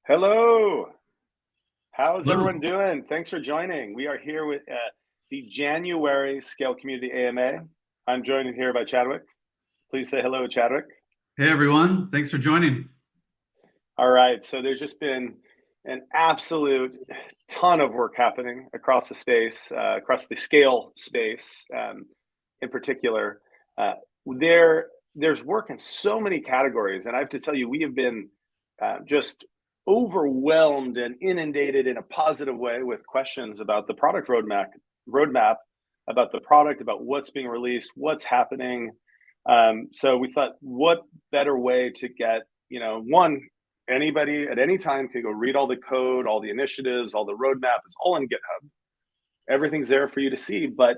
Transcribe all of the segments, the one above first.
Hello. How's Hello. everyone doing? Thanks for joining. We are here with the January Scale Community AMA. I'm joined here by Chadwick. Please say hello, Chadwick. Hey, everyone. Thanks for joining. All right. So there's just been an absolute ton of work happening across the space, across the Scale space in particular. There's work in so many categories. And I have to tell you, we have been just overwhelmed and inundated in a positive way with questions about the product roadmap, about the product, about what's being released, what's happening. So we thought, what better way to get, anybody at any time can go read all the code, all the initiatives, all the roadmap. It's all in GitHub. Everything's there for you to see. But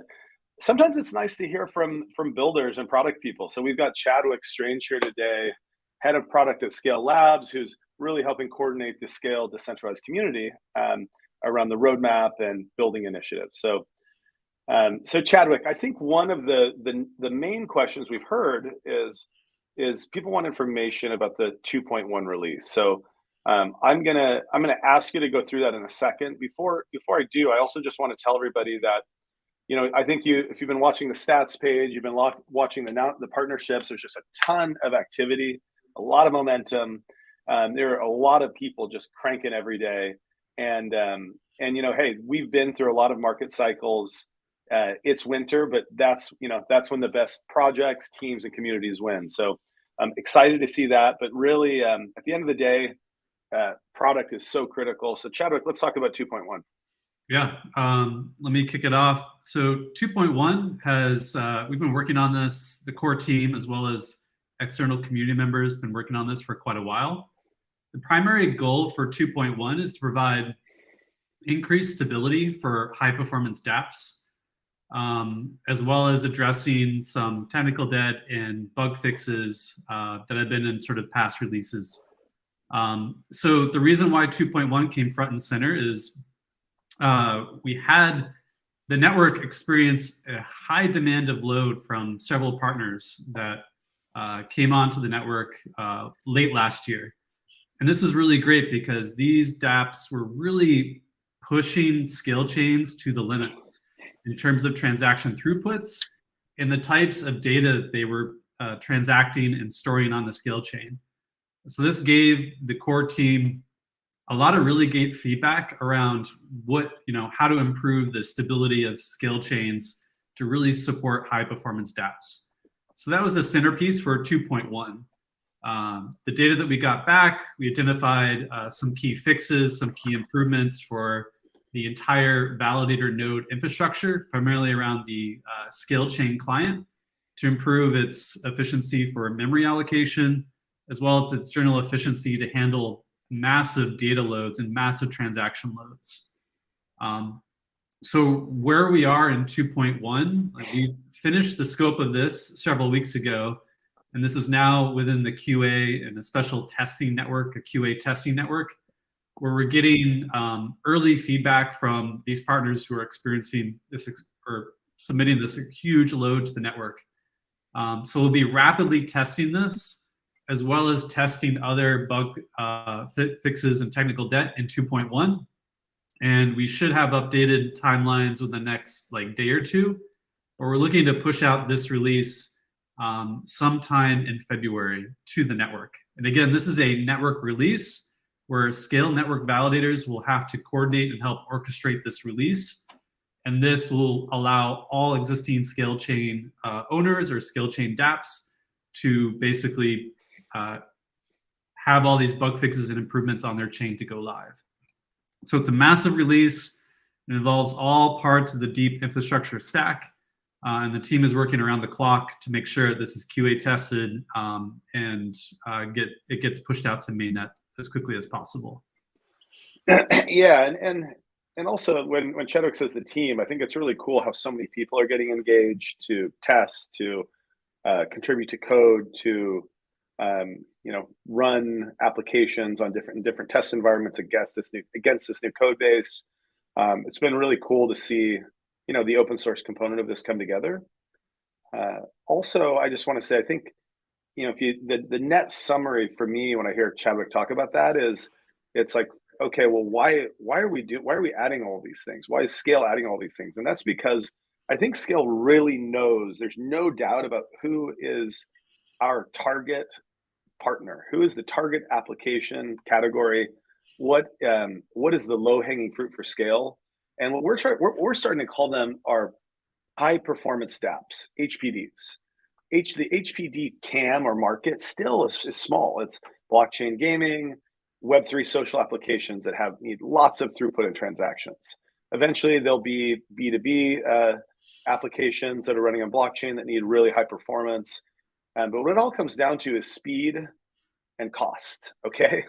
sometimes it's nice to hear from builders and product people. So we've got Chadwick Strange here today, head of product at Scale Labs, who's really helping coordinate the Scale decentralized community around the roadmap and building initiatives. So Chadwick, I think one of the main questions we've heard is people want information about the 2.1 release. So I'm gonna ask you to go through that in a second. Before I do, I also just want to tell everybody that I think if you've been watching the stats page, you've been watching the partnerships. There's just a ton of activity, a lot of momentum. There are a lot of people just cranking every day, and hey, we've been through a lot of market cycles. It's winter, but that's when the best projects, teams, and communities win. So I'm excited to see that. But really, at the end of the day, product is so critical. So Chadwick, let's talk about 2.1. Yeah, let me kick it off. So 2.1 has, we've been working on this, the core team as well as external community members been working on this for quite a while. The primary goal for 2.1 is to provide increased stability for high performance dApps, as well as addressing some technical debt and bug fixes that have been in sort of past releases. So the reason why 2.1 came front and center is we had the network experience a high demand of load from several partners that came onto the network late last year. And this is really great because these dApps were really pushing scale chains to the limits in terms of transaction throughputs and the types of data they were transacting and storing on the scale chain. So this gave the core team a lot of really great feedback around how to improve the stability of scale chains to really support high performance dApps. So that was the centerpiece for 2.1. The data that we got back, we identified some key fixes, some key improvements for the entire validator node infrastructure, primarily around the scale chain client, to improve its efficiency for memory allocation, as well as its general efficiency to handle massive data loads and massive transaction loads. So where we are in 2.1, we've finished the scope of this several weeks ago, and this is now within the QA and a special testing network, a QA testing network, where we're getting early feedback from these partners who are experiencing this or submitting this huge load to the network. So we'll be rapidly testing this, as well as testing other bug fixes and technical debt in 2.1. And we should have updated timelines within the next day or two, but we're looking to push out this release sometime in February to the network. And again, this is a network release where Scale network validators will have to coordinate and help orchestrate this release. And this will allow all existing Scale chain owners or Scale chain dApps to basically have all these bug fixes and improvements on their chain to go live. So it's a massive release. It involves all parts of the deep infrastructure stack. And the team is working around the clock to make sure this is QA tested and it gets pushed out to mainnet as quickly as possible. Yeah, and also when Chadwick says the team, I think it's really cool how so many people are getting engaged to test, to contribute to code, to run applications on different test environments against this new code base. It's been really cool to see the open source component of this come together. Also, I just want to say, I think the net summary for me when I hear Chadwick talk about that is it's like, okay, well, why are we adding all these things? Why is Scale adding all these things? And that's because I think Scale really knows, there's no doubt about who is our target partner, who is the target application category, what is the low hanging fruit for Scale, and what we're starting to call them are high performance dApps, HPDs. The HPD TAM or market still is small. It's blockchain gaming, Web3 social applications that need lots of throughput and transactions. Eventually, there'll be B2B applications that are running on blockchain that need really high performance. But what it all comes down to is speed and cost. Okay,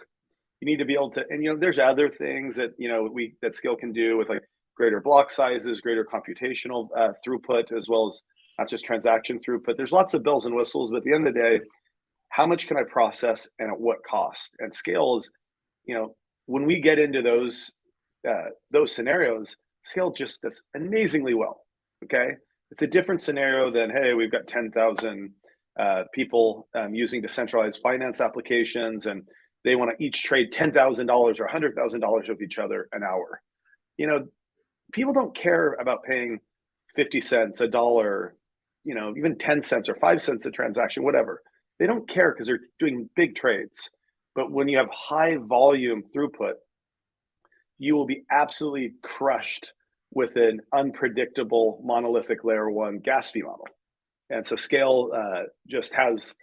you need to be able to, and there's other things that that Scale can do with like greater block sizes, greater computational throughput, as well as not just transaction throughput. There's lots of bells and whistles, but at the end of the day, how much can I process and at what cost? And Scale is, when we get into those scenarios, Scale just does amazingly well. Okay, it's a different scenario than, hey, we've got 10,000 people using decentralized finance applications, and they want to each trade $10,000 or $100,000 with each other an hour. People don't care about paying 50 cents, a dollar, even 10 cents or 5 cents a transaction, whatever. They don't care because they're doing big trades. But when you have high volume throughput, you will be absolutely crushed with an unpredictable monolithic layer one gas fee model. And so Scale just has,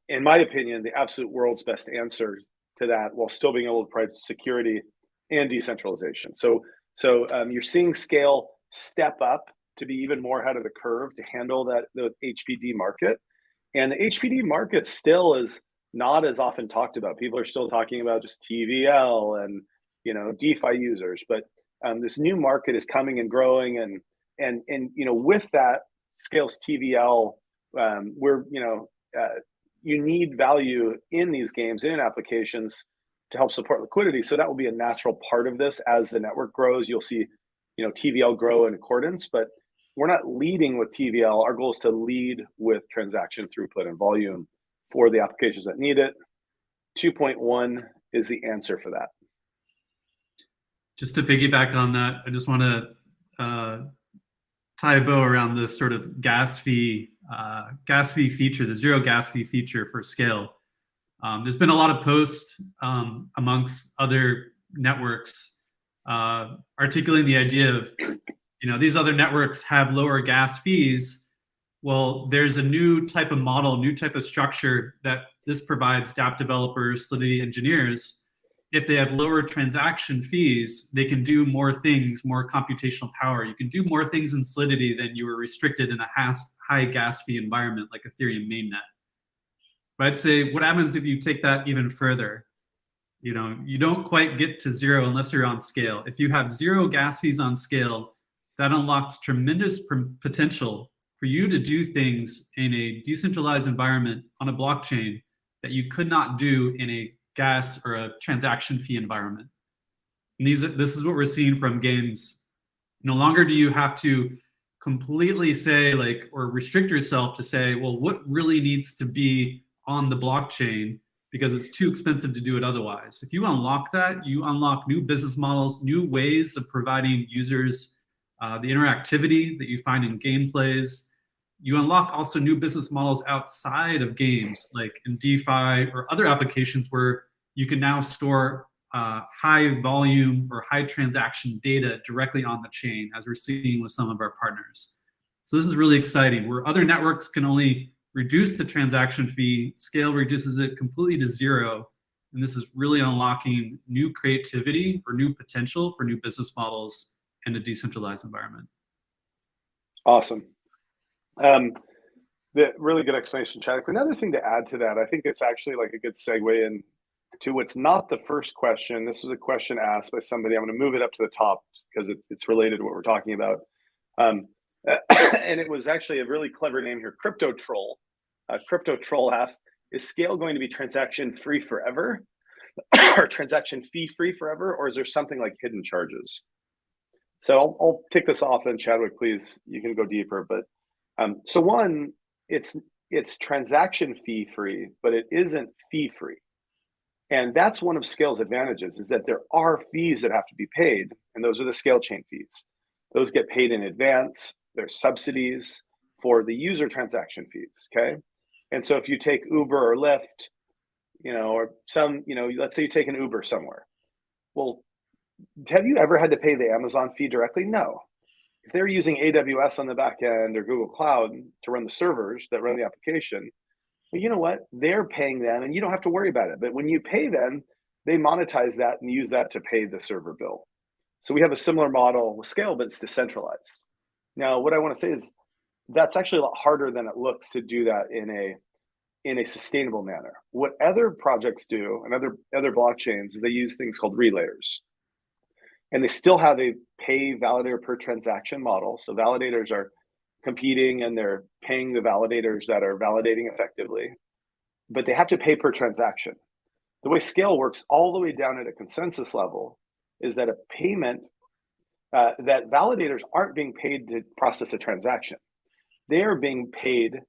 in my opinion, the absolute world's best answer to that, while still being able to provide security and decentralization. So you're seeing Scale step up to be even more ahead of the curve to handle the HPD market. And the HPD market still is not as often talked about. People are still talking about just TVL and DeFi users, but this new market is coming and growing, and with that Scale's TVL, you need value in these games, in applications, to help support liquidity. So that will be a natural part of this. As the network grows, you'll see TVL grow in accordance, but we're not leading with TVL. Our goal is to lead with transaction throughput and volume for the applications that need it. 2.1 is the answer for that. Just to piggyback on that, I just want to tie a bow around this sort of gas fee feature, the zero gas fee feature for Scale. There's been a lot of posts amongst other networks articulating the idea of, these other networks have lower gas fees. Well, there's a new type of model, new type of structure that this provides dApp developers, Solidity engineers. If they have lower transaction fees, they can do more things, more computational power. You can do more things in Solidity than you were restricted in a high gas fee environment like Ethereum Mainnet. But I'd say, what happens if you take that even further? You don't quite get to zero unless you're on Scale. If you have zero gas fees on Scale, that unlocks tremendous potential for you to do things in a decentralized environment on a blockchain that you could not do in a gas or a transaction fee environment. And this is what we're seeing from games. No longer do you have to completely say or restrict yourself to say, well, what really needs to be on the blockchain, because it's too expensive to do it otherwise. If you unlock that, you unlock new business models, new ways of providing users the interactivity that you find in gameplays. You unlock also new business models outside of games, like in DeFi or other applications where you can now store high volume or high transaction data directly on the chain, as we're seeing with some of our partners. So this is really exciting. Where other networks can only reduce the transaction fee, Scale reduces it completely to zero. And this is really unlocking new creativity or new potential for new business models in a decentralized environment. Awesome. The really good explanation, Chadwick. Another thing to add to that, I think it's actually like a good segue in to what's not the first question. This was a question asked by somebody. I'm going to move it up to the top because it's related to what we're talking about. And it was actually a really clever name here, Crypto Troll. Crypto Troll asked, is Scale going to be transaction free forever or transaction fee free forever? Or is there something like hidden charges? So I'll kick this off, and Chadwick, please, you can go deeper. But so one, it's transaction fee free, but it isn't fee free. And that's one of Scale's advantages, is that there are fees that have to be paid, and those are the Scale Chain fees. Those get paid in advance. There's subsidies for the user transaction fees, okay? And so if you take Uber or Lyft, or let's say you take an Uber somewhere. Well, have you ever had to pay the Amazon fee directly? No. If they're using AWS on the back end or Google Cloud to run the servers that run the application, well, you know what? They're paying them and you don't have to worry about it. But when you pay them, they monetize that and use that to pay the server bill. So we have a similar model with Scale, but it's decentralized. Now, what I want to say is that's actually a lot harder than it looks to do that in a sustainable manner. What other projects do and other blockchains is they use things called relayers. And they still have a pay validator per transaction model. So validators are competing and they're paying the validators that are validating effectively, but they have to pay per transaction. The way Scale works all the way down at a consensus level is that a payment, that validators aren't being paid to process a transaction. They are being paid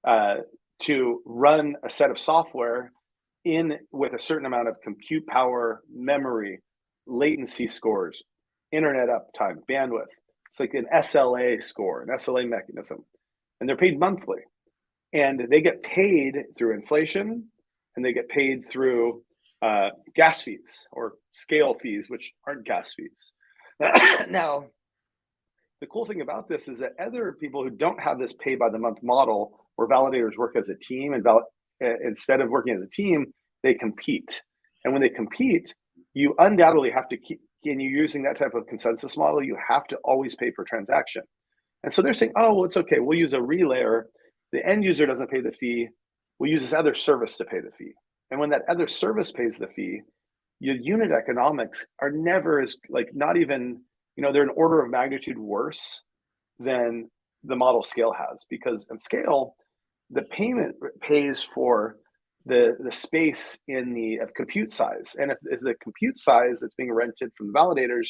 to run a set of software with a certain amount of compute power, memory, latency scores, internet uptime, bandwidth. It's like an SLA score, an SLA mechanism, and they're paid monthly. And they get paid through inflation, and they get paid through gas fees or scale fees, which aren't gas fees. Now, the cool thing about this is that other people who don't have this pay by the month model, where validators work as a team, and instead of working as a team, they compete. And when they compete, you undoubtedly have to keep, and you're using that type of consensus model, you have to always pay per transaction. And so they're saying, oh, well, it's okay. We'll use a relayer. The end user doesn't pay the fee. We'll use this other service to pay the fee. And when that other service pays the fee, your unit economics are never not even, they're an order of magnitude worse than the model Scale has. Because in Scale, the payment pays for the space in the compute size. And if the compute size that's being rented from the validators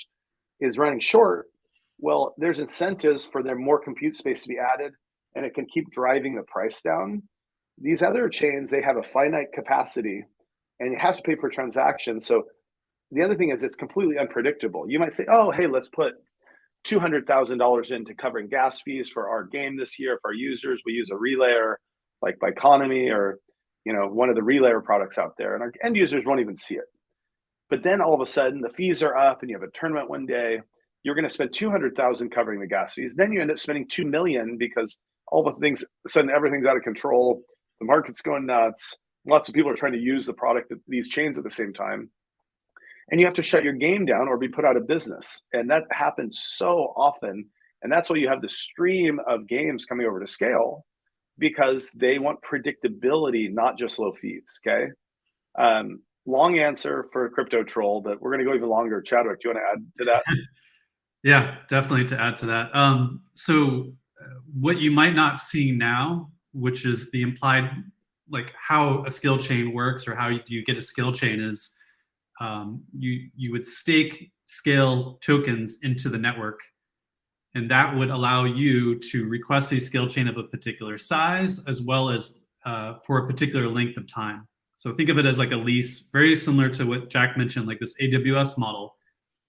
is running short, well, there's incentives for there more compute space to be added, and it can keep driving the price down. These other chains, they have a finite capacity, and you have to pay per transaction. So the other thing is it's completely unpredictable. You might say, oh, hey, let's put $200,000 into covering gas fees for our game this year. For our users, we use a relayer like Biconomy or one of the relayer products out there, and our end users won't even see it. But then all of a sudden the fees are up and you have a tournament one day, you're going to spend $200,000 covering the gas fees. Then you end up spending $2 million because suddenly everything's out of control. The market's going nuts. Lots of people are trying to use the product, these chains at the same time. And you have to shut your game down or be put out of business. And that happens so often. And that's why you have the stream of games coming over to Scale, because they want predictability, not just low fees, okay? Long answer for a crypto troll, but we're gonna go even longer. Chadwick, do you wanna add to that? Yeah, definitely to add to that. So what you might not see now, which is the implied, like how a skill chain works or how do you get a skill chain is you would stake Scale tokens into the network. And that would allow you to request a skill chain of a particular size, as well as for a particular length of time. So think of it as like a lease, very similar to what Jack mentioned, like this AWS model.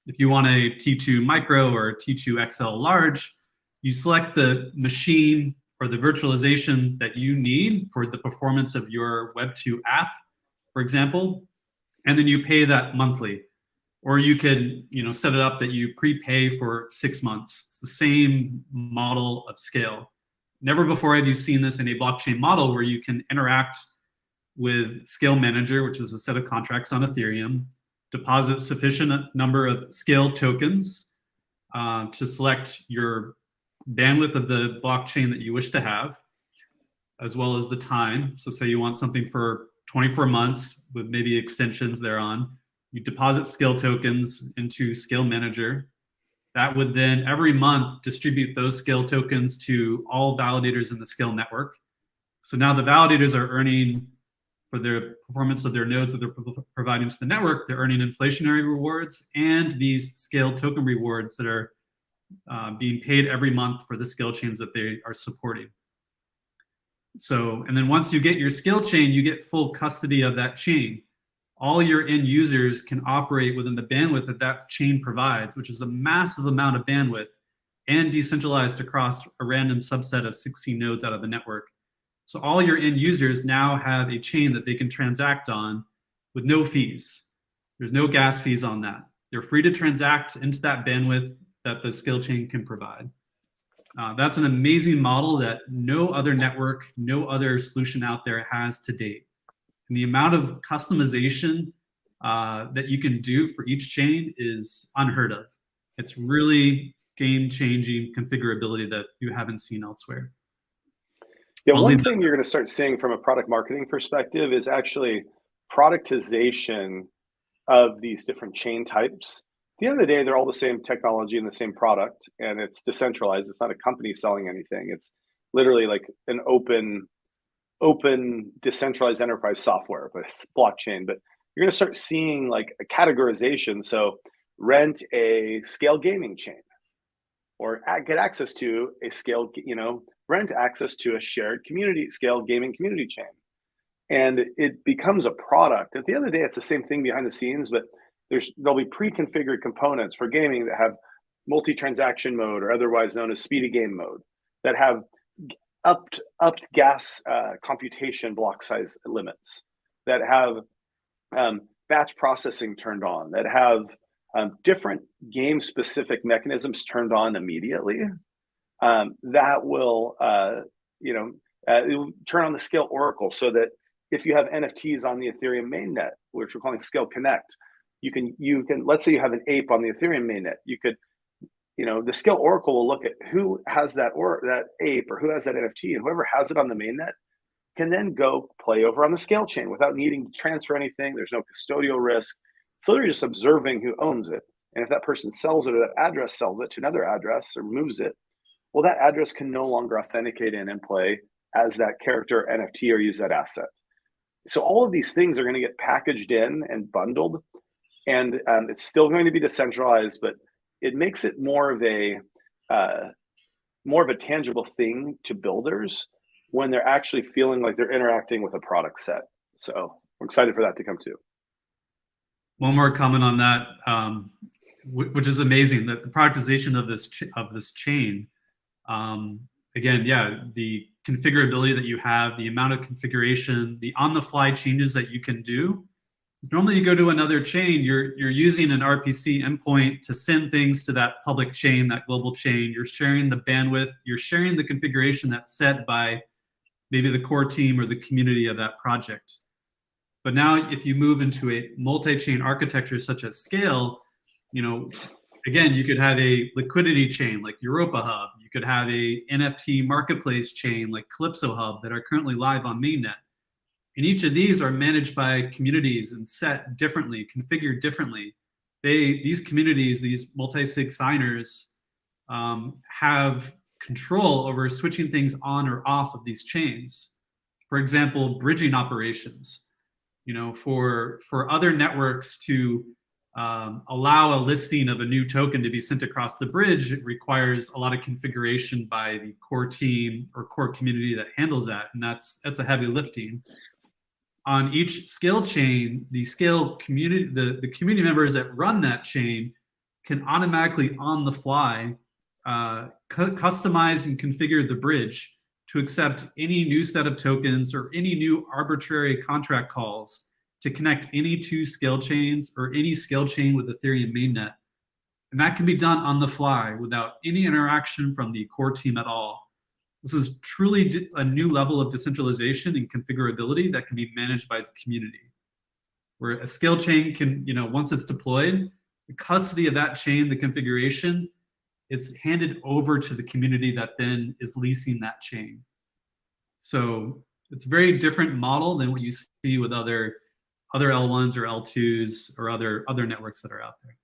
If you want a T2 micro or T2 XL large, you select the machine or the virtualization that you need for the performance of your Web2 app, for example, and then you pay that monthly. Or you could, set it up that you prepay for 6 months. It's the same model of Scale. Never before have you seen this in a blockchain model where you can interact with Scale Manager, which is a set of contracts on Ethereum, deposit sufficient number of Scale tokens to select your bandwidth of the blockchain that you wish to have, as well as the time. So say you want something for 24 months with maybe extensions thereon. You deposit Scale tokens into Scale Manager. That would then every month distribute those Scale tokens to all validators in the Scale network. So now the validators are earning, for their performance of their nodes that they're providing to the network, they're earning inflationary rewards and these Scale token rewards that are being paid every month for the Scale chains that they are supporting. So, and then once you get your Scale chain, you get full custody of that chain. all your end users can operate within the bandwidth that that chain provides, which is a massive amount of bandwidth and decentralized across a random subset of 16 nodes out of the network. So all your end users now have a chain that they can transact on with no fees. There's no gas fees on that. They're free to transact into that bandwidth that the SKALE chain can provide. That's an amazing model that no other network, no other solution out there has to date. And the amount of customization that you can do for each chain is unheard of. It's really game-changing configurability that you haven't seen elsewhere. Yeah, one thing you're going to start seeing from a product marketing perspective is actually productization of these different chain types. At the end of the day, they're all the same technology and the same product, and it's decentralized. It's not a company selling anything. It's literally like an open decentralized enterprise software, but it's blockchain. But you're going to start seeing like a categorization. So rent a SKALE gaming chain, or get access to a SKALE, rent access to a shared community SKALE gaming community chain. And it becomes a product. At the end of the day, it's the same thing behind the scenes, but there'll be pre-configured components for gaming that have multi-transaction mode, or otherwise known as speedy game mode, that have upped gas computation block size limits, that have batch processing turned on, that have different game-specific mechanisms turned on immediately. That will, it will turn on the SKALE Oracle, so that if you have NFTs on the Ethereum mainnet, which we're calling SKALE Connect, you can, let's say you have an ape on the Ethereum mainnet, you could, the SKALE Oracle will look at who has that ape, or who has that NFT, and whoever has it on the mainnet can then go play over on the SKALE chain without needing to transfer anything. There's no custodial risk. It's literally just observing who owns it. And if that person sells it, or that address sells it to another address or moves it, well, that address can no longer authenticate in and play as that character NFT or use that asset. So all of these things are going to get packaged in and bundled, and it's still going to be decentralized, but it makes it more of a tangible thing to builders when they're actually feeling like they're interacting with a product set. So we're excited for that to come too. One more comment on that, which is amazing, that the productization of this chain. Again, yeah, the configurability that you have, the amount of configuration, the on-the-fly changes that you can do. Normally, you go to another chain, you're using an RPC endpoint to send things to that public chain, that global chain. You're sharing the bandwidth, you're sharing the configuration that's set by maybe the core team or the community of that project. But now, if you move into a multi-chain architecture such as SKALE, again, you could have a liquidity chain like Europa Hub. You could have a NFT marketplace chain like Calypso Hub that are currently live on mainnet. And each of these are managed by communities and set differently, configured differently. These communities, these multi-sig signers, have control over switching things on or off of these chains. For example, bridging operations. For other networks to allow a listing of a new token to be sent across the bridge, it requires a lot of configuration by the core team or core community that handles that, and that's a heavy lifting. On each SKALE chain, the SKALE community, the community members that run that chain can automatically on the fly customize and configure the bridge to accept any new set of tokens or any new arbitrary contract calls to connect any two SKALE chains or any SKALE chain with Ethereum mainnet. And that can be done on the fly without any interaction from the core team at all. This is truly a new level of decentralization and configurability that can be managed by the community. Where a SKALE chain can, once it's deployed, the custody of that chain, the configuration, it's handed over to the community that then is leasing that chain. So it's a very different model than what you see with other L1s or L2s or other networks that are out there.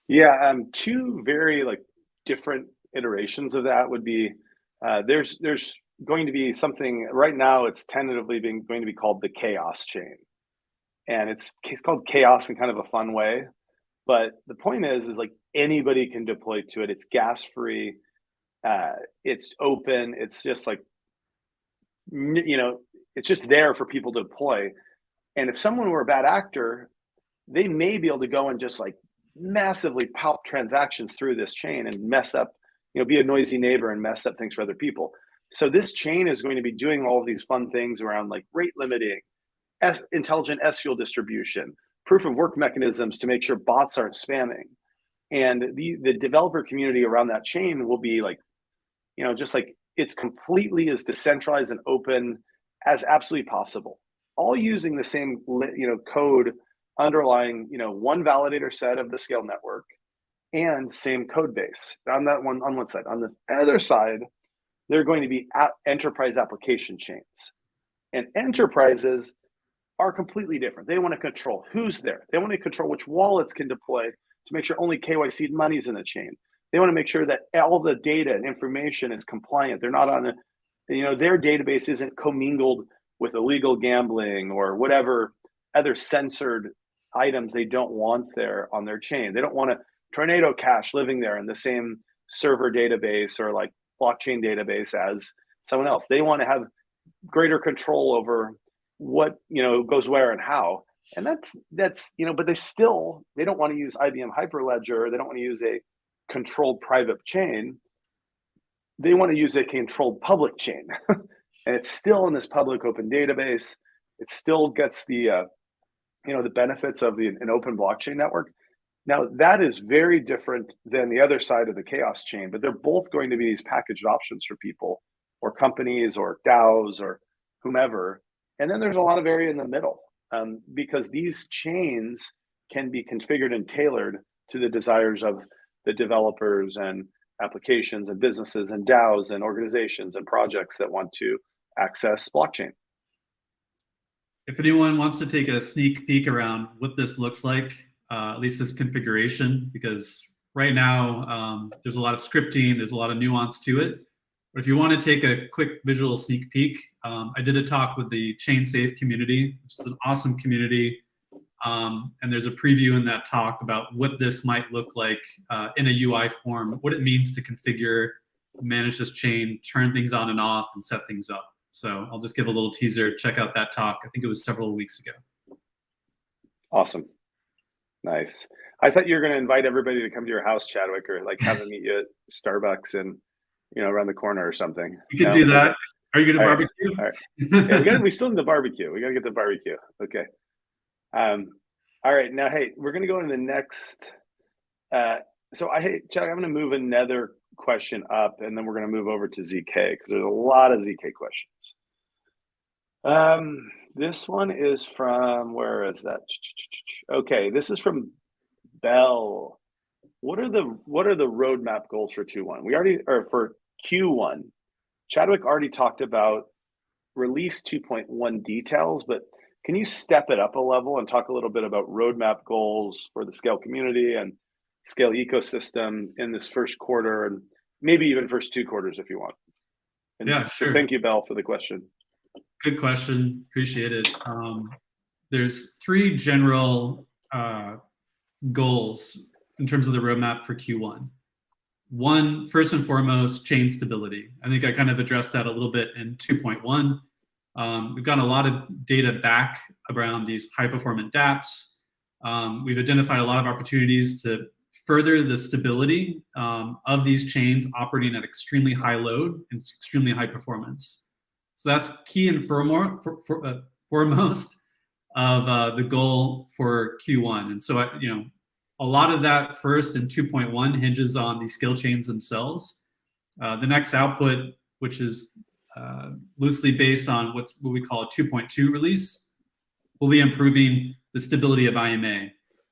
Yeah, two very different iterations of that would be, there's going to be something right now, it's tentatively going to be called the chaos chain. And it's called chaos in kind of a fun way. But the point is anybody can deploy to it. It's gas free. It's open. It's just it's just there for people to deploy. And if someone were a bad actor, they may be able to go and just like massively pulp transactions through this chain and mess up, be a noisy neighbor and mess up things for other people. So this chain is going to be doing all of these fun things around like rate limiting, intelligent S-fuel distribution, proof of work mechanisms to make sure bots aren't spamming. And the developer community around that chain will be like, just like it's completely as decentralized and open as absolutely possible, all using the same, code underlying, one validator set of the Scale network and same code base on that one, on one side. On the other side, they're going to be enterprise application chains, and enterprises are completely different. They want to control who's there. They want to control which wallets can deploy to make sure only KYC money's in the chain. They want to make sure that all the data and information is compliant. They're not on their database isn't commingled with illegal gambling or whatever other censored items they don't want there on their chain. They don't want a Tornado Cash living there in the same server database or like blockchain database as someone else. They want to have greater control over what goes where and how. And that's but they don't want to use IBM Hyperledger. They don't want to use a controlled private chain. They want to use a controlled public chain. And it's still in this public open database. It still gets the the benefits of an open blockchain network. Now that is very different than the other side of the chaos chain, but they're both going to be these packaged options for people or companies or DAOs or whomever. And then there's a lot of area in the middle because these chains can be configured and tailored to the desires of the developers and applications and businesses and DAOs and organizations and projects that want to access blockchain. If anyone wants to take a sneak peek around what this looks like, at least this configuration, because right now there's a lot of scripting, there's a lot of nuance to it. But if you want to take a quick visual sneak peek, I did a talk with the ChainSafe community, which is an awesome community. And there's a preview in that talk about what this might look like in a UI form, what it means to configure, manage this chain, turn things on and off, and set things up. So I'll just give a little teaser. Check out that talk. I think it was several weeks ago. Awesome. Nice. I thought you were going to invite everybody to come to your house, Chadwick, or like have them meet you at Starbucks and around the corner or something. You could do that. Are you going to barbecue? All right. Yeah, we still need the barbecue. We got to get the barbecue. Okay. All right. Now, hey, we're going to go into the next. Chad, I'm going to move another question up, and then we're going to move over to ZK because there's a lot of ZK questions. This one is from, where is that? Okay, this is from Bell. What are the roadmap goals for for Q1? Chadwick already talked about release 2.1 details, but can you step it up a level and talk a little bit about roadmap goals for the Scale community and Scale ecosystem in this first quarter and maybe even first 2 quarters if you want? And yeah, sure. Thank you, Bell, for the question. Good question. Appreciate it. There's 3 general goals in terms of the roadmap for Q1. One, first and foremost, chain stability. I think I kind of addressed that a little bit in 2.1. We've gotten a lot of data back around these high-performant dApps. We've identified a lot of opportunities to further the stability of these chains operating at extremely high load and extremely high performance. So that's key and foremost of the goal for Q1. And so, a lot of that first in 2.1 hinges on the Scale chains themselves. The next output, which is loosely based on what we call a 2.2 release, will be improving the stability of IMA.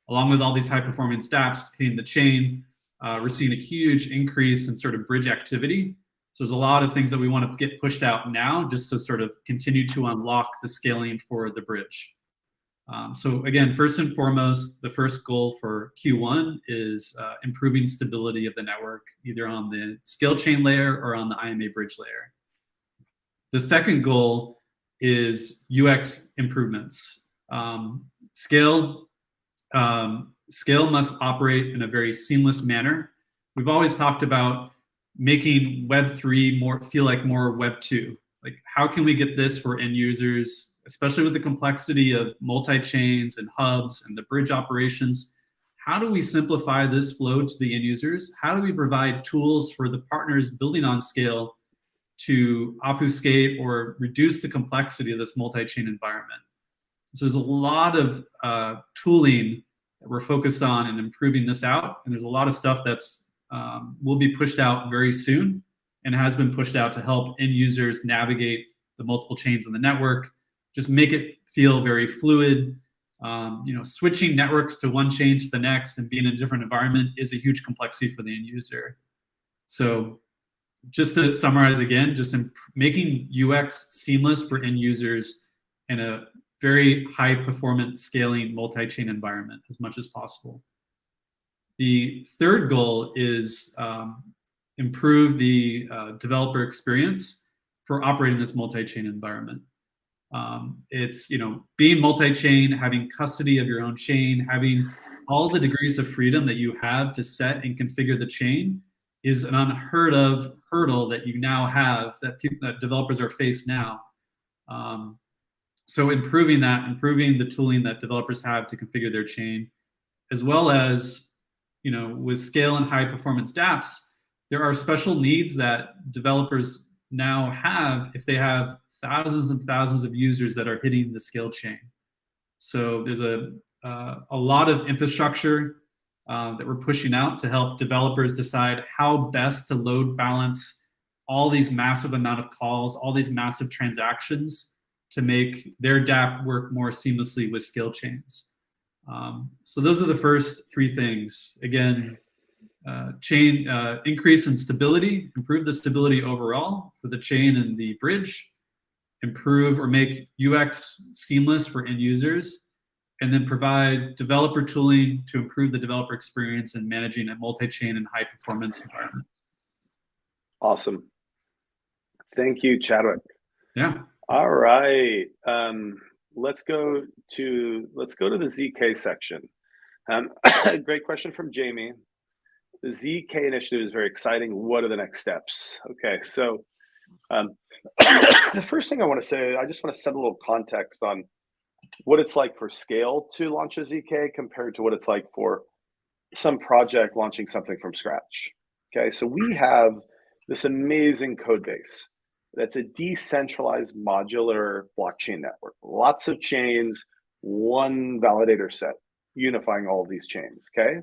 Along with all these high performance dApps hitting the chain, we're seeing a huge increase in sort of bridge activity. So there's a lot of things that we want to get pushed out now just to sort of continue to unlock the scaling for the bridge. So again, first and foremost, the first goal for Q1 is improving stability of the network, either on the Scale chain layer or on the IMA bridge layer. The second goal is UX improvements. Scale must operate in a very seamless manner. We've always talked about making Web3 feel like more Web2. Like, how can we get this for end users especially with the complexity of multi-chains and hubs and the bridge operations. How do we simplify this flow to the end users? How do we provide tools for the partners building on Scale to obfuscate or reduce the complexity of this multi-chain environment? So there's a lot of tooling that we're focused on and improving this out. And there's a lot of stuff that's will be pushed out very soon and has been pushed out to help end users navigate the multiple chains in the network, just make it feel very fluid. Switching networks to one chain to the next and being in a different environment is a huge complexity for the end user. So just to summarize again, just making UX seamless for end users in a very high performance scaling multi-chain environment as much as possible. The third goal is improve the developer experience for operating this multi-chain environment. It's being multi-chain, having custody of your own chain, having all the degrees of freedom that you have to set and configure the chain is an unheard of hurdle that you now have that developers are faced now. So improving the tooling that developers have to configure their chain, as well as, with Scale and high performance dApps, there are special needs that developers now have if they have thousands and thousands of users that are hitting the Scale chain. So there's a lot of infrastructure that we're pushing out to help developers decide how best to load balance all these massive amount of calls, all these massive transactions to make their dApp work more seamlessly with Scale chains. So those are the first three things. Again, chain increase in stability, improve the stability overall for the chain and the bridge, improve or make UX seamless for end users, and then provide developer tooling to improve the developer experience in managing a multi-chain and high performance environment. Awesome. Thank you, Chadwick. Yeah. All right. Let's go to the ZK section. Great question from Jamie. The ZK initiative is very exciting. What are the next steps? Okay, so the first thing I want to say, I just want to set a little context on what it's like for Scale to launch a ZK compared to what it's like for some project launching something from scratch. Okay, so we have this amazing code base that's a decentralized modular blockchain network. Lots of chains, one validator set, unifying all of these chains, okay?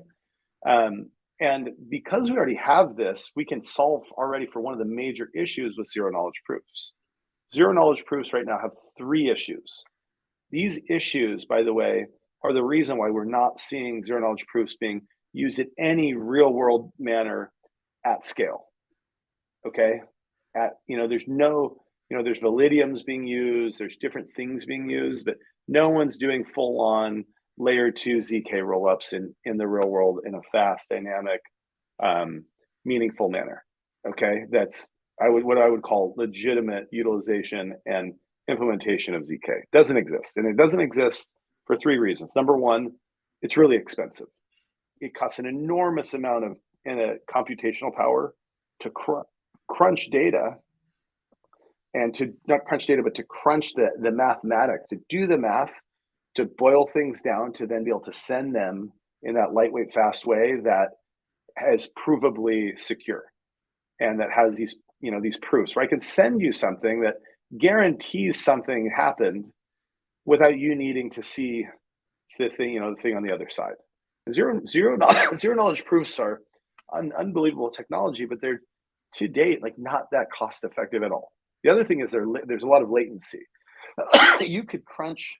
And because we already have this, we can solve already for one of the major issues with zero knowledge proofs. Zero knowledge proofs right now have 3 issues. These issues, by the way, are the reason why we're not seeing zero knowledge proofs being used in any real world manner at scale, okay? There's there's Validiums being used, there's different things being used, but no one's doing full on layer 2 ZK rollups in the real world in a fast, dynamic, meaningful manner. Okay, that's what I would call legitimate utilization and implementation of ZK. Doesn't exist, and it doesn't exist for 3 reasons. Number one, it's really expensive. It costs an enormous amount of computational power to crunch data, and to not crunch data, but to crunch the mathematics, to do the math, to boil things down, to then be able to send them in that lightweight, fast way that is provably secure and that has these proofs. Where I can send you something that guarantees something happened without you needing to see the thing on the other side. Zero knowledge proofs are unbelievable technology, but they're to date not that cost effective at all. The other thing is there's a lot of latency. You could crunch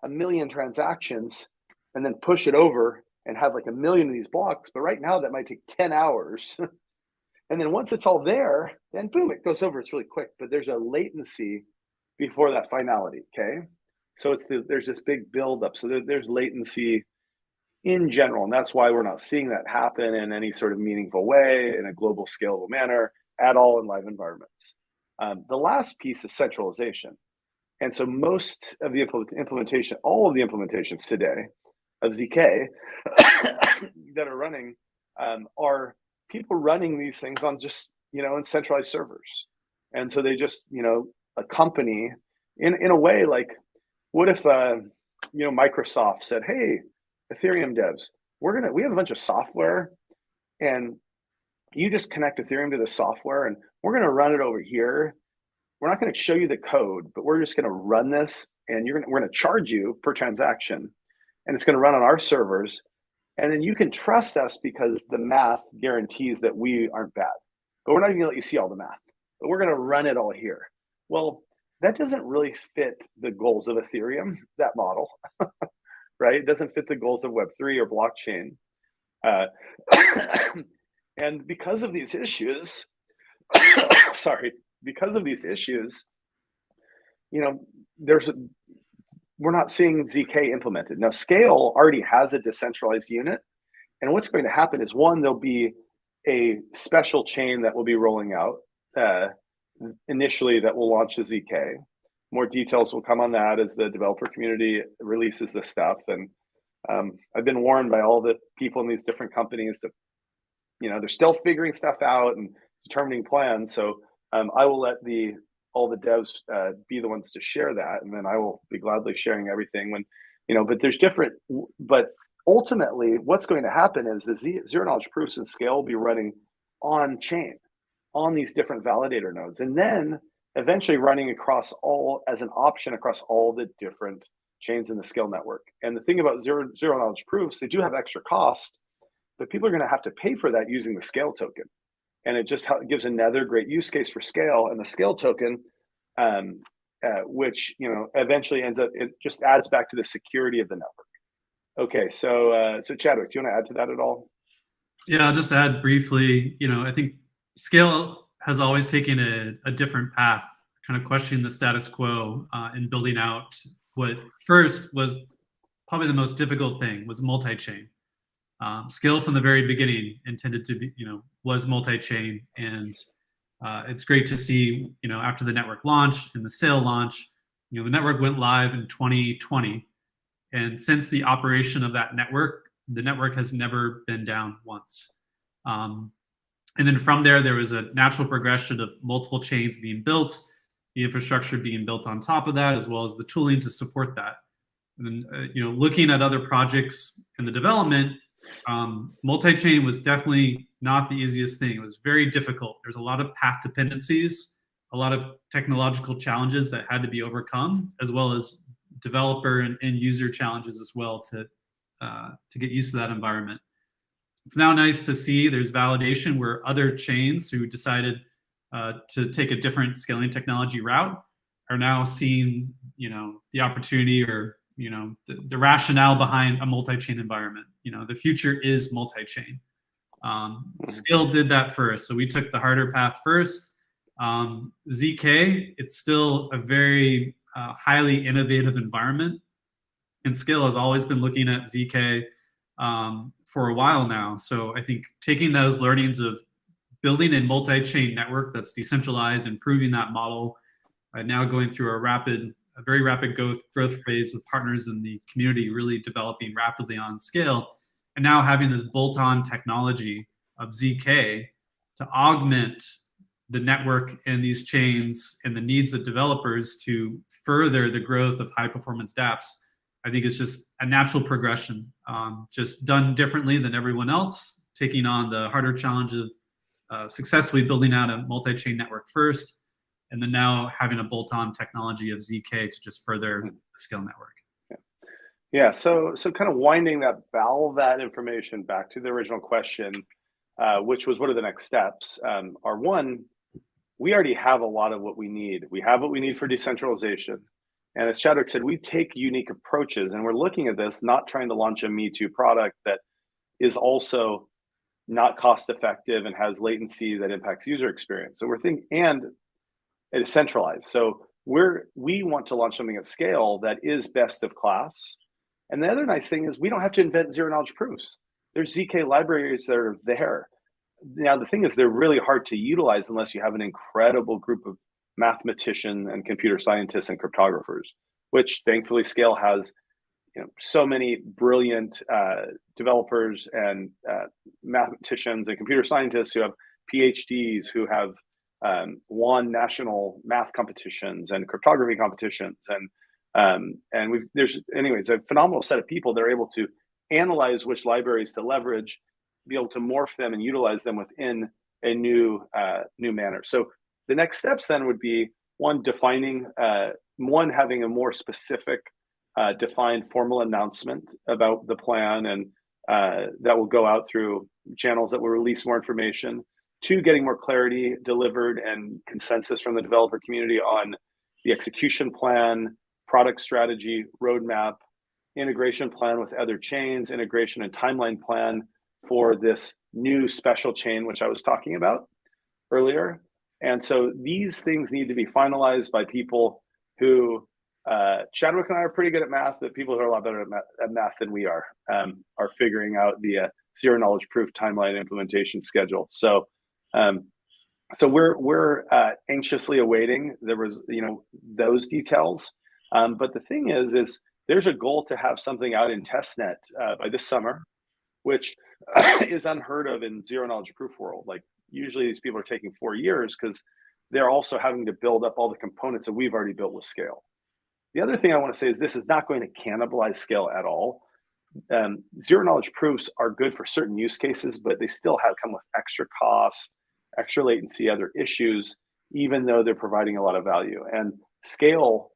1 million transactions and then push it over and have 1 million of these blocks, but right now that might take 10 hours. And then once it's all there, then boom, it goes over. It's really quick, but there's a latency before that finality, okay? So there's this big buildup. So there's latency in general, and that's why we're not seeing that happen in any sort of meaningful way in a global scalable manner at all in live environments. The last piece is centralization. And so most of the implementation, all of the implementations today of ZK that are running are people running these things on just, in centralized servers. And so they just, a company in a way, like, what if Microsoft said, "Hey, Ethereum devs, we have a bunch of software, and you just connect Ethereum to the software, and we're gonna run it over here. We're not gonna show you the code, but we're just gonna run this, and we're gonna charge you per transaction, and it's gonna run on our servers, and then you can trust us because the math guarantees that we aren't bad. But we're not even gonna let you see all the math, but we're gonna run it all here." Well, that doesn't really fit the goals of Ethereum, that model, right? It doesn't fit the goals of Web3 or blockchain. Uh, and because of these issues, sorry, because of these issues, you know, we're not seeing ZK implemented. Now, Scale already has a decentralized unit. And what's going to happen is, one, there'll be a special chain that will be rolling out initially that will launch a ZK. More details will come on that as the developer community releases this stuff. And I've been warned by all the people in these different companies that, they're still figuring stuff out and determining plans. So I will let all the devs be the ones to share that, and then I will be gladly sharing everything but ultimately what's going to happen is the zero knowledge proofs in Scale will be running on chain on these different validator nodes, and then eventually running across as an option across all the different chains in the Scale network. And the thing about zero knowledge proofs, they do have extra cost, but people are going to have to pay for that using the Scale token. And it just gives another great use case for Scale. And the Scale token, which eventually it just adds back to the security of the network. Okay, so Chadwick, do you want to add to that at all? Yeah, I'll just add briefly. I think Scale has always taken a different path, kind of questioning the status quo and building out what first was probably the most difficult thing, was multi-chain. Scale from the very beginning intended to be, was multi-chain, and it's great to see, after the network launch and the sale launch, the network went live in 2020, and since the operation of that network, the network has never been down once. And then from there was a natural progression of multiple chains being built, the infrastructure being built on top of that, as well as the tooling to support that. And then, looking at other projects in the development, multi-chain was definitely not the easiest thing. It was very difficult. There's a lot of path dependencies, a lot of technological challenges that had to be overcome, as well as developer and end user challenges as well to get used to that environment. It's now nice to see there's validation where other chains who decided to take a different scaling technology route are now seeing, the opportunity or the rationale behind a multi-chain environment. The future is multi-chain. Scale did that first, so we took the harder path first. ZK, it's still a very highly innovative environment, and Scale has always been looking at ZK for a while now. So I think taking those learnings of building a multi-chain network that's decentralized, improving that model, now going through a very rapid growth phase with partners in the community really developing rapidly on Scale, and now having this bolt-on technology of ZK to augment the network and these chains and the needs of developers to further the growth of high-performance dApps, I think it's just a natural progression, just done differently than everyone else, taking on the harder challenge of successfully building out a multi-chain network first, and then now having a bolt-on technology of ZK to just further the Scale network. Yeah. So kind of winding that information back to the original question, which was, what are the next steps? One, we already have a lot of what we need. We have what we need for decentralization. And as Chadwick said, we take unique approaches, and we're looking at this, not trying to launch a Me Too product that is also not cost effective and has latency that impacts user experience. So and it is centralized. So we want to launch something at Scale that is best of class. And the other nice thing is we don't have to invent zero knowledge proofs. There's ZK libraries that are there. Now, the thing is, they're really hard to utilize unless you have an incredible group of mathematicians and computer scientists and cryptographers, which thankfully Scale has so many brilliant developers and mathematicians and computer scientists who have PhDs, who have won national math competitions and cryptography competitions, and there's anyways a phenomenal set of people that are able to analyze which libraries to leverage, be able to morph them and utilize them within a new manner. So the next steps then would be having a more specific defined formal announcement about the plan, and that will go out through channels that will release more information. 2, getting more clarity delivered and consensus from the developer community on the execution plan, product strategy, roadmap, integration plan with other chains, integration and timeline plan for this new special chain, which I was talking about earlier. And so these things need to be finalized by people who, Chadwick and I are pretty good at math, but people who are a lot better at math than we are figuring out the zero knowledge proof timeline implementation schedule. So we're anxiously awaiting those details. But the thing is there's a goal to have something out in testnet by this summer, which is unheard of in zero knowledge proof world. Like usually these people are taking 4 years because they're also having to build up all the components that we've already built with Scale. The other thing I want to say is this is not going to cannibalize Scale at all. Zero knowledge proofs are good for certain use cases, but they still come with extra cost, extra latency, other issues, even though they're providing a lot of value. And Scale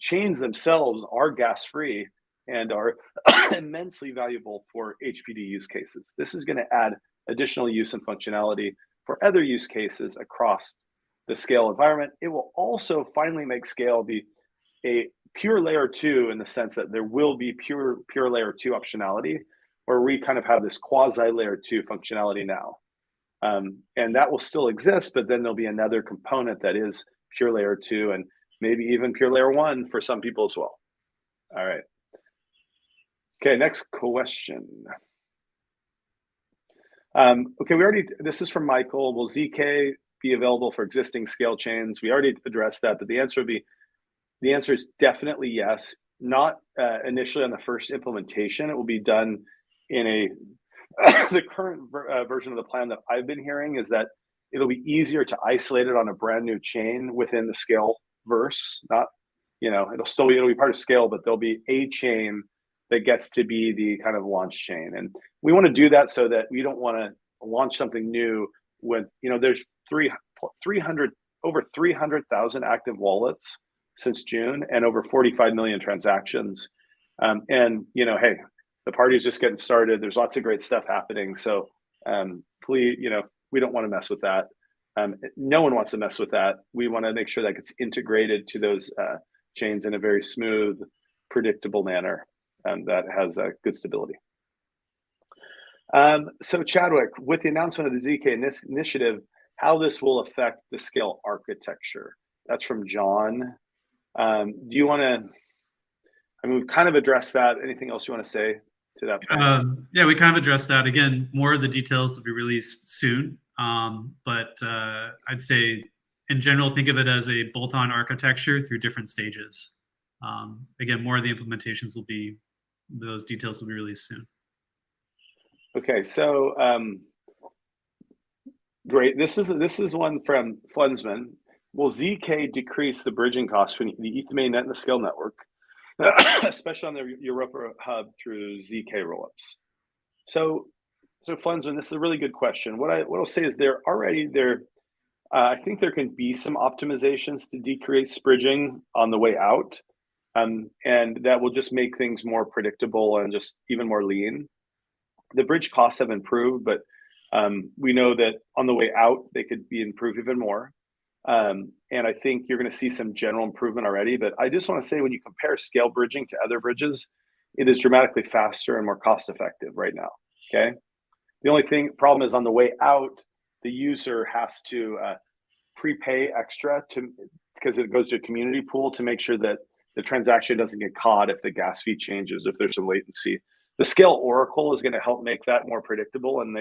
chains themselves are gas-free and are immensely valuable for HPD use cases. This is going to add additional use and functionality for other use cases across the Scale environment. It will also finally make Scale be a pure layer 2 in the sense that there will be pure layer 2 optionality, where we kind of have this quasi layer 2 functionality now. And that will still exist, but then there'll be another component that is pure layer 2 and maybe even pure layer 1 for some people as well. All right. Okay, next question. Okay, this is from Michael. Will ZK be available for existing Scale chains? We already addressed that, but the answer is definitely yes. Not initially on the first implementation. It will be done in the current version of the plan that I've been hearing is that it'll be easier to isolate it on a brand new chain within the Scale verse. Not, it'll be part of Scale, but there'll be a chain that gets to be the kind of launch chain. And we want to do that so that we don't want to launch something new when, there's over 300,000 active wallets since June and over 45 million transactions. And, hey, the party's just getting started. There's lots of great stuff happening. So please, we don't want to mess with that. No one wants to mess with that. We want to make sure that gets integrated to those chains in a very smooth, predictable manner that has good stability. So Chadwick, with the announcement of the ZK initiative, how this will affect the Scale architecture? That's from John. Do you want to, we've kind of addressed that. Anything else you want to say to that point? Yeah, we kind of addressed that. Again, more of the details will be released soon. But I'd say, in general, think of it as a bolt-on architecture through different stages. Again, more of the implementations those details will be released soon. Okay, so great. This is one from Flensman. Will ZK decrease the bridging costs between the ETH Mainnet and the Scale network, especially on the Europa hub through ZK rollups? So Flensman, this is a really good question. What I'll say is I think there can be some optimizations to decrease bridging on the way out, and that will just make things more predictable and just even more lean. The bridge costs have improved, but we know that on the way out, they could be improved even more. And I think you're going to see some general improvement already. But I just want to say, when you compare Scale bridging to other bridges, it is dramatically faster and more cost effective right now. Okay. The only problem is on the way out, the user has to prepay extra because it goes to a community pool to make sure that the transaction doesn't get caught if the gas fee changes, if there's some latency. The Scale Oracle is going to help make that more predictable and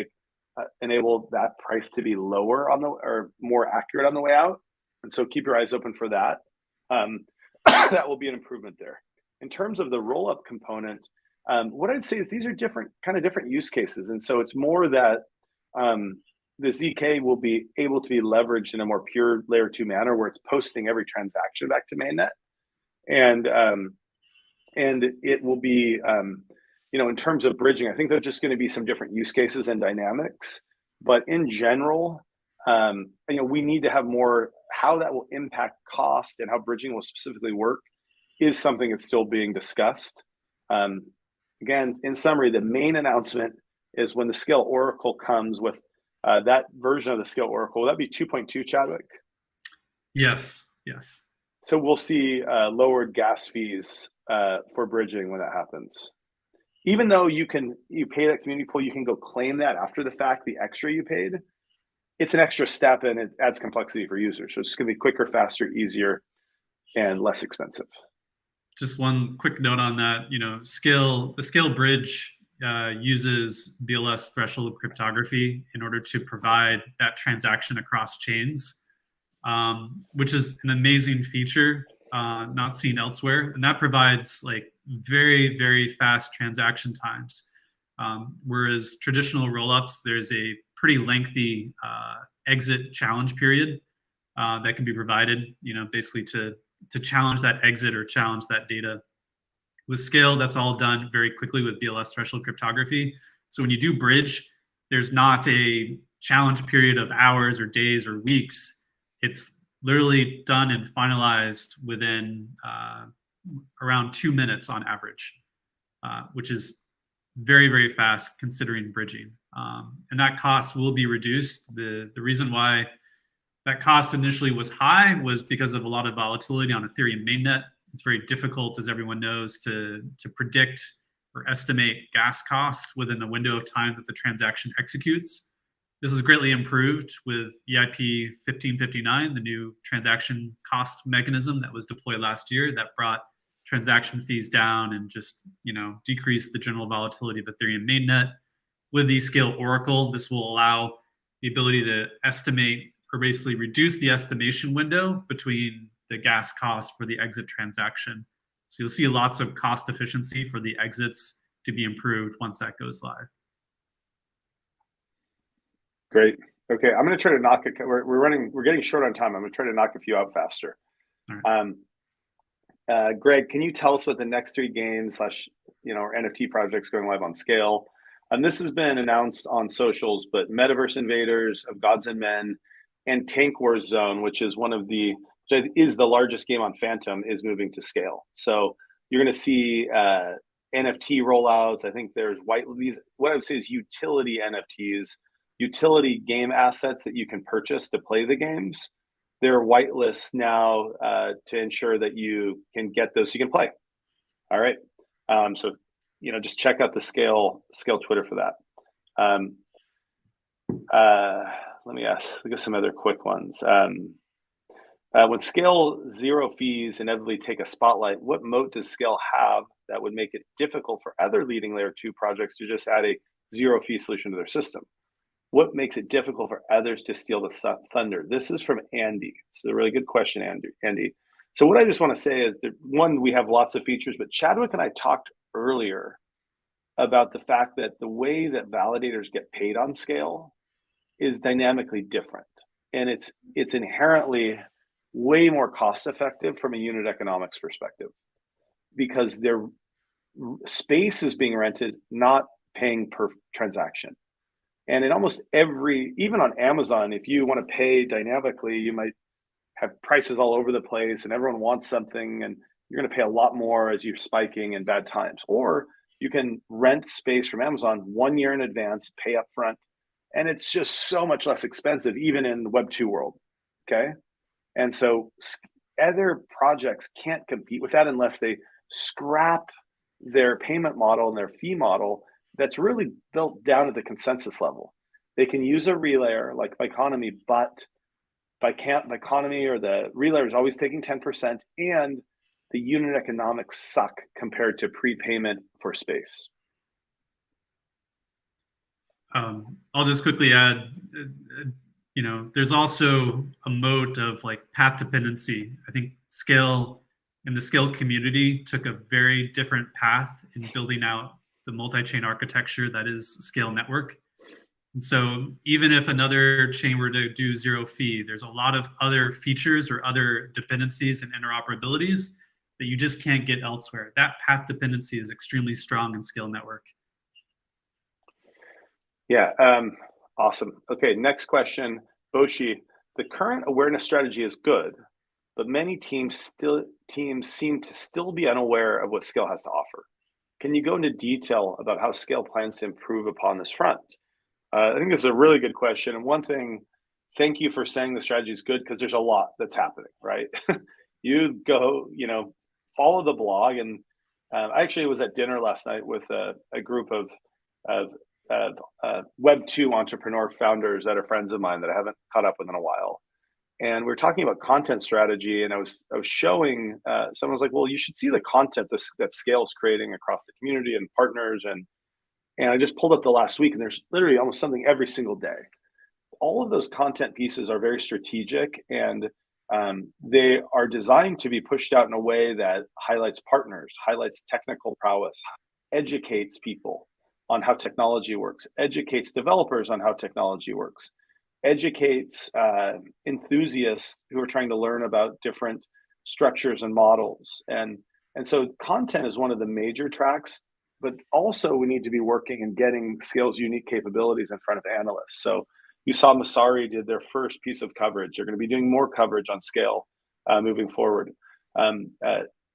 enable that price to be lower or more accurate on the way out. And so keep your eyes open for that. That will be an improvement there. In terms of the roll-up component, what I'd say is these are different use cases. And so it's more that the ZK will be able to be leveraged in a more pure layer 2 manner, where it's posting every transaction back to mainnet, and it will be, in terms of bridging, I think there's just going to be some different use cases and dynamics, but in general, we need to have more. How that will impact cost and how bridging will specifically work is something that's still being discussed. Again, in summary, the main announcement is when the Scale Oracle comes with that version of the Scale Oracle. Will that be 2.2, Chadwick? Yes. So we'll see lowered gas fees for bridging when that happens. Even though you pay that community pool, you can go claim that after the fact, the extra you paid. It's an extra step and it adds complexity for users. So it's going to be quicker, faster, easier, and less expensive. Just one quick note on that. The Scale bridge uses BLS threshold cryptography in order to provide that transaction across chains, which is an amazing feature not seen elsewhere, and that provides like very, very fast transaction times. Whereas traditional rollups, there's a pretty lengthy exit challenge period that can be provided, basically to challenge that exit or challenge that data. With Scale, that's all done very quickly with BLS threshold cryptography. So when you do bridge, there's not a challenge period of hours or days or weeks. It's literally done and finalized within around 2 minutes on average, which is very, very fast considering bridging. And that cost will be reduced. The reason why that cost initially was high was because of a lot of volatility on Ethereum mainnet. It's very difficult, as everyone knows, to predict or estimate gas costs within the window of time that the transaction executes. This is greatly improved with EIP 1559, the new transaction cost mechanism that was deployed last year that brought transaction fees down and just decreased the general volatility of Ethereum mainnet. With the Scale Oracle, this will allow the ability to estimate or basically reduce the estimation window between the gas cost for the exit transaction. So you'll see lots of cost efficiency for the exits to be improved once that goes live. Great. Okay, I'm going to try to knock it. We're getting short on time. I'm going to try to knock a few out faster. All right. Greg, can you tell us what the next 3 games / or NFT projects going live on Scale? And this has been announced on socials, but Metaverse Invaders, Of Gods and Men, and Tank Wars Zone, which is the largest game on Phantom, is moving to Scale. So you're going to see NFT rollouts. I think there's what I would say is utility NFTs, utility game assets that you can purchase to play the games. There are whitelists now to ensure that you can get those so you can play. All right. So just check out the Scale Twitter for that. Let me look at some other quick ones. When Scale zero fees inevitably take a spotlight, what moat does Scale have that would make it difficult for other leading layer 2 projects to just add a zero fee solution to their system? What makes it difficult for others to steal the thunder? This is from Andy. It's a really good question, Andy. So what I just want to say is that, one, we have lots of features, but Chadwick and I talked earlier about the fact that the way that validators get paid on Scale is dynamically different. And it's inherently way more cost effective from a unit economics perspective, because their space is being rented, not paying per transaction. And in almost even on Amazon, if you want to pay dynamically, you might have prices all over the place and everyone wants something and you're going to pay a lot more as you're spiking in bad times. Or you can rent space from Amazon 1 year in advance, pay up front, and it's just so much less expensive, even in the Web 2 world, okay? And so other projects can't compete with that unless they scrap their payment model and their fee model that's really built down at the consensus level. They can use a relayer like Biconomy, but Biconomy or the relayer is always taking 10%, and the unit economics suck compared to prepayment for space. I'll just quickly add, there's also a moat of like path dependency. I think Scale and the Scale community took a very different path in building out the multi-chain architecture that is Scale Network. And so even if another chain were to do zero fee, there's a lot of other features or other dependencies and interoperabilities that you just can't get elsewhere. That path dependency is extremely strong in Scale Network. Yeah, awesome. Okay, next question, Boshi. The current awareness strategy is good, but many teams seem to still be unaware of what Scale has to offer. Can you go into detail about how Scale plans to improve upon this front? I think this is a really good question. And one thing, thank you for saying the strategy is good because there's a lot that's happening, right? You go, follow the blog. And I actually was at dinner last night with a group of Web2 entrepreneur founders that are friends of mine that I haven't caught up with in a while. And we were talking about content strategy, and I was showing someone was like, "Well, you should see the content that Scale's creating across the community and partners." And I just pulled up the last week, and there's literally almost something every single day. All of those content pieces are very strategic, and they are designed to be pushed out in a way that highlights partners, highlights technical prowess, educates people on how technology works, educates developers on how technology works, educates enthusiasts who are trying to learn about different structures and models. And so content is one of the major tracks, but also we need to be working and getting Scale's unique capabilities in front of analysts. So you saw Masari did their first piece of coverage. They're going to be doing more coverage on Scale moving forward.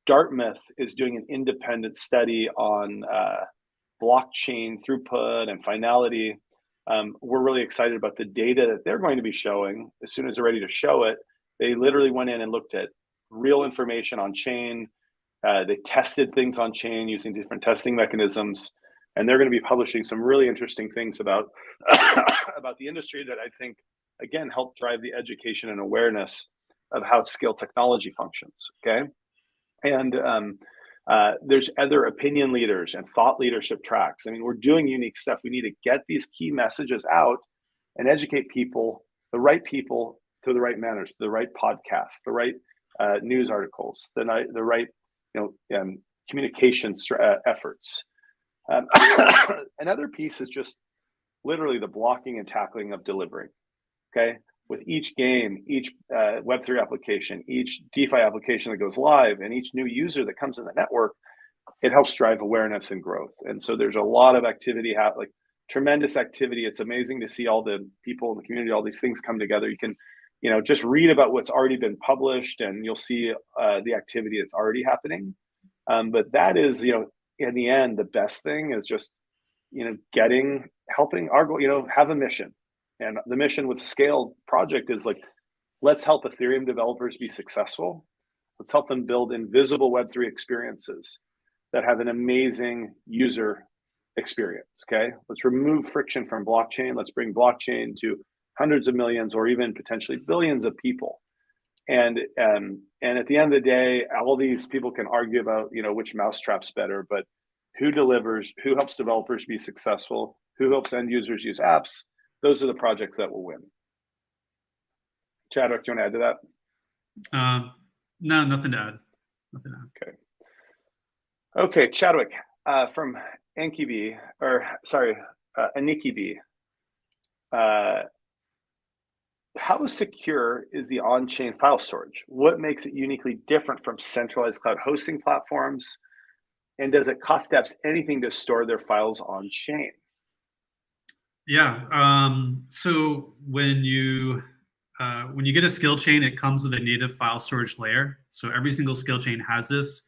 Dartmouth is doing an independent study on blockchain throughput and finality. We're really excited about the data that they're going to be showing. As soon as they're ready to show it, they literally went in and looked at real information on chain. They tested things on chain using different testing mechanisms, and they're going to be publishing some really interesting things about about the industry that I think, again, help drive the education and awareness of how Scale technology functions. Okay, and there's other opinion leaders and thought leadership tracks. I mean, we're doing unique stuff. We need to get these key messages out and educate people, the right people, through the right manners, the right podcasts, the right news articles, the right communications efforts. Another piece is just literally the blocking and tackling of delivery. Okay, with each game, each Web3 application, each DeFi application that goes live, and each new user that comes in the network, it helps drive awareness and growth. And so there's a lot of activity, like tremendous activity. It's amazing to see all the people in the community, all these things come together. You can, just read about what's already been published, and you'll see the activity that's already happening. But that is, in the end, the best thing is just, helping our goal, have a mission. And the mission with the Scale project is like, let's help Ethereum developers be successful. Let's help them build invisible Web3 experiences that have an amazing user experience. Okay, let's remove friction from blockchain. Let's bring blockchain to hundreds of millions or even potentially billions of people. And at the end of the day, all these people can argue about which mousetrap's better, but who delivers, who helps developers be successful, who helps end users use apps. Those are the projects that will win. Chadwick, do you want to add to that? No, nothing to add. Nothing to add. Okay, Chadwick from Anki, Aniki. How secure is the on-chain file storage? What makes it uniquely different from centralized cloud hosting platforms? And does it cost dApps anything to store their files on-chain? Yeah. So when you get a Scale chain, it comes with a native file storage layer. So every single Scale chain has this.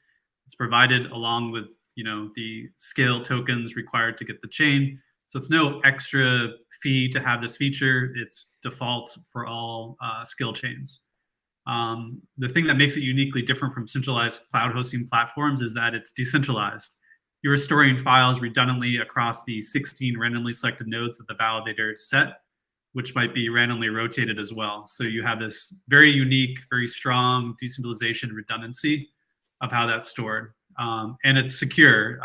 It's provided along with the Scale tokens required to get the chain. So it's no extra fee to have this feature. It's default for all Scale chains. The thing that makes it uniquely different from centralized cloud hosting platforms is that it's decentralized. You're storing files redundantly across the 16 randomly selected nodes that the validator set, which might be randomly rotated as well. So you have this very unique, very strong decentralization redundancy of how that's stored. And it's secure.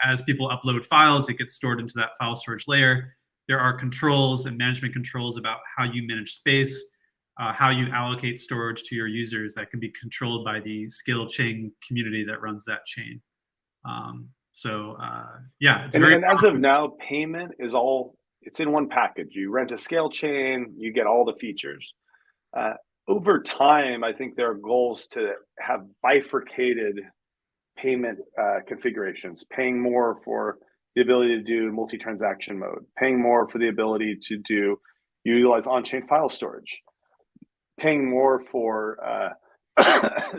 As people upload files, it gets stored into that file storage layer. There are controls and management controls about how you manage space, how you allocate storage to your users that can be controlled by the Scale chain community that runs that chain. Yeah, it's and as of now, payment is all it's in one package. You rent a SKALE chain, you get all the features. Over time, I think there are goals to have bifurcated payment configurations, paying more for the ability to do multi-transaction mode, paying more for the ability to utilize on-chain file storage, paying more for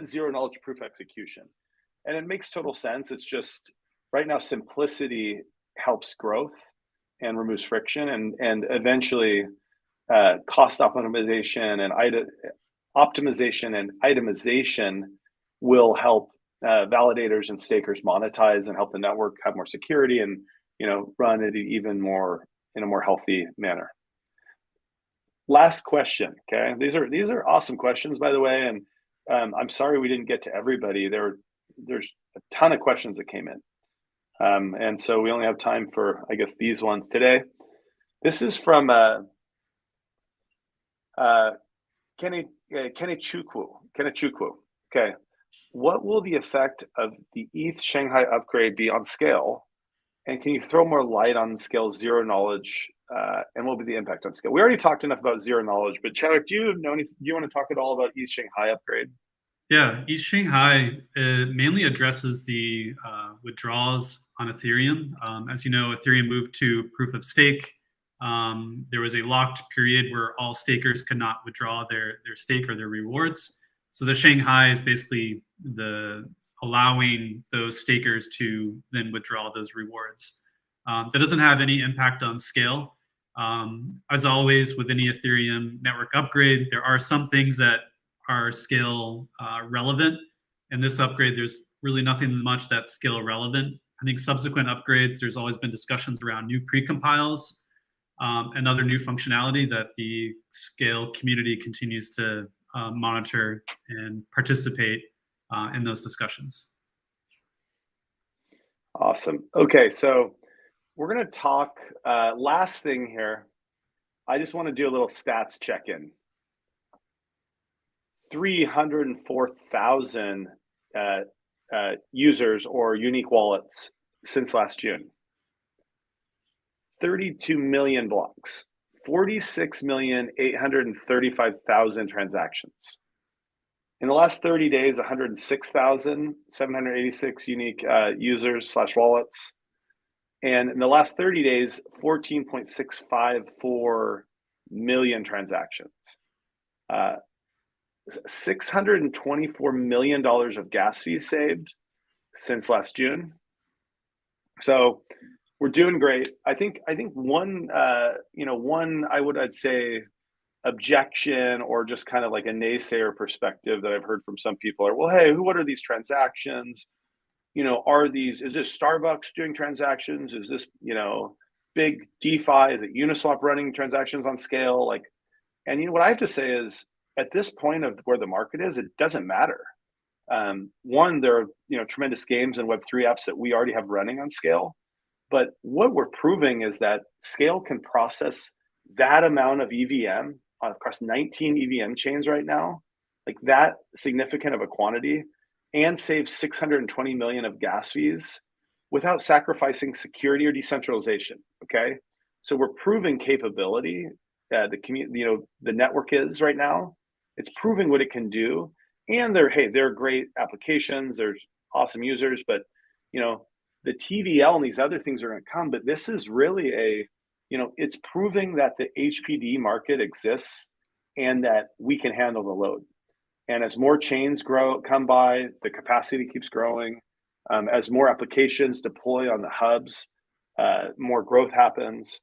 zero knowledge proof execution. And it makes total sense. It's just right now, simplicity helps growth and removes friction, and eventually cost optimization and itemization will help validators and stakers monetize and help the network have more security and run it even more in a more healthy manner. Last question. Okay, these are awesome questions, by the way, and I'm sorry we didn't get to everybody. There's a ton of questions that came in, and so we only have time for, I guess, these ones today. This is from Kenichukwu. Okay, what will the effect of the ETH Shanghai upgrade be on SKALE? And can you throw more light on SKALE zero knowledge? And what will be the impact on SKALE? We already talked enough about zero knowledge, but Chadwick, do you want to talk at all about ETH Shanghai upgrade? Yeah, ETH Shanghai mainly addresses the withdrawals on Ethereum. As you know, Ethereum moved to proof of stake. There was a locked period where all stakers could not withdraw their stake or their rewards. So the Shanghai is basically allowing those stakers to then withdraw those rewards. That doesn't have any impact on SKALE. As always, with any Ethereum network upgrade, there are some things that are SKALE relevant. In this upgrade, there's really nothing much that's SKALE relevant. I think subsequent upgrades, there's always been discussions around new precompiles and other new functionality that the SKALE community continues to monitor and participate in those discussions. Awesome. Okay, so we're going to talk last thing here. I just want to do a little stats check-in. 304,000 users or unique wallets since last June. 32 million blocks. 46,835,000 transactions. In the last 30 days, 106,786 unique users/wallets. And in the last 30 days, 14.654 million transactions. $624 million of gas fees saved since last June. So we're doing great. I think one I'd say objection or just kind of like a naysayer perspective that I've heard from some people are, well, hey, what are these transactions? Is this Starbucks doing transactions? Is this, big DeFi? Is it Uniswap running transactions on SKALE? And what I have to say is, at this point of where the market is, it doesn't matter. One, there are tremendous games and Web3 apps that we already have running on SKALE. But what we're proving is that SKALE can process that amount of EVM across 19 EVM chains right now, like that significant of a quantity, and save 620 million of gas fees without sacrificing security or decentralization. Okay, so we're proving capability. The network is right now. It's proving what it can do, and they're great applications. There's awesome users, but the TVL and these other things are going to come. But this is really it's proving that the HPD market exists and that we can handle the load. And as more chains come by, the capacity keeps growing. As more applications deploy on the hubs, more growth happens.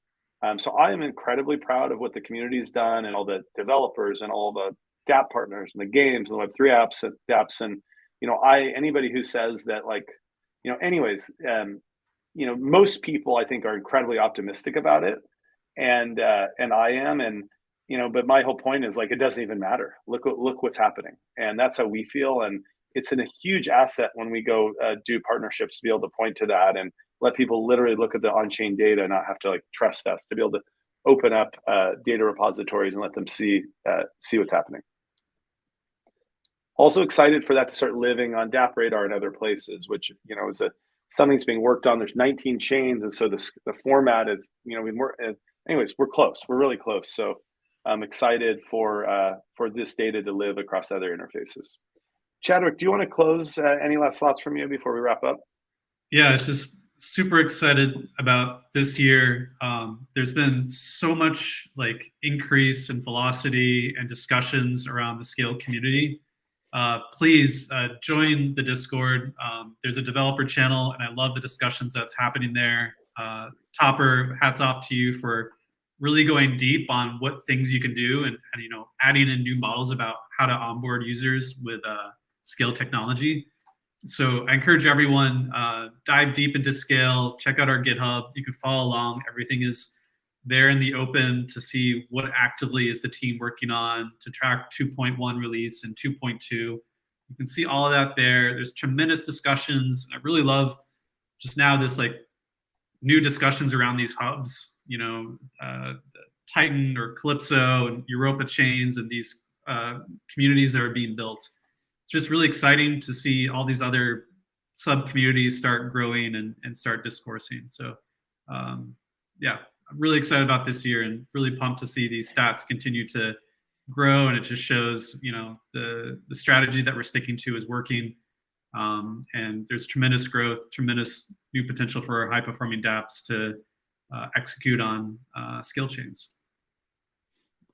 So I am incredibly proud of what the community's done and all the developers and all the dApp partners and the games and the Web3 apps and anybody who says that most people I think are incredibly optimistic about it, and I am, and but my whole point is it doesn't even matter. Look what's happening, and that's how we feel, and it's a huge asset when we go do partnerships to be able to point to that and let people literally look at the on-chain data and not have to trust us, to be able to open up data repositories and let them see what's happening. Also excited for that to start living on dApp Radar and other places, which is something that's being worked on. There's 19 chains, and so the format is anyways, we're close. We're really close. So I'm excited for this data to live across other interfaces. Chadwick, do you want to close? Any last thoughts from you before we wrap up? Yeah, it's just super excited about this year. There's been so much like increase in velocity and discussions around the Scale community. Please join the Discord. There's a developer channel, and I love the discussions that's happening there. Topper, hats off to you for really going deep on what things you can do, and you know, adding in new models about how to onboard users with Scale technology. So I encourage everyone, dive deep into Scale, check out our GitHub. You can follow along. Everything is there in the open to see what actively is the team working on to track 2.1 release and 2.2. You can see all of that there. There's tremendous discussions. I really love just now this like new discussions around these hubs, you know, Titan or Calypso and Europa Chains and these communities that are being built. It's just really exciting to see all these other sub communities start growing and start discoursing. So yeah, I'm really excited about this year and really pumped to see these stats continue to grow. And it just shows, you know, the strategy that we're sticking to is working. And there's tremendous growth, tremendous new potential for our high performing dApps to execute on SKALE Chains.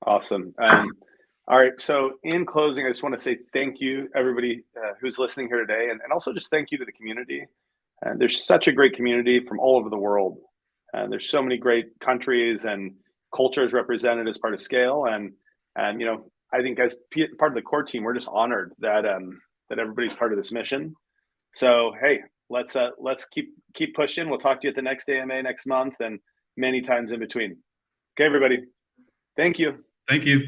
Awesome. All right. So in closing, I just want to say thank you, everybody who's listening here today, and also just thank you to the community. There's such a great community from all over the world. There's so many great countries and cultures represented as part of SKALE. And you know, I think as part of the core team, we're just honored that that everybody's part of this mission. So hey, let's keep pushing. We'll talk to you at the next AMA next month and many times in between. Okay, everybody. Thank you. Thank you.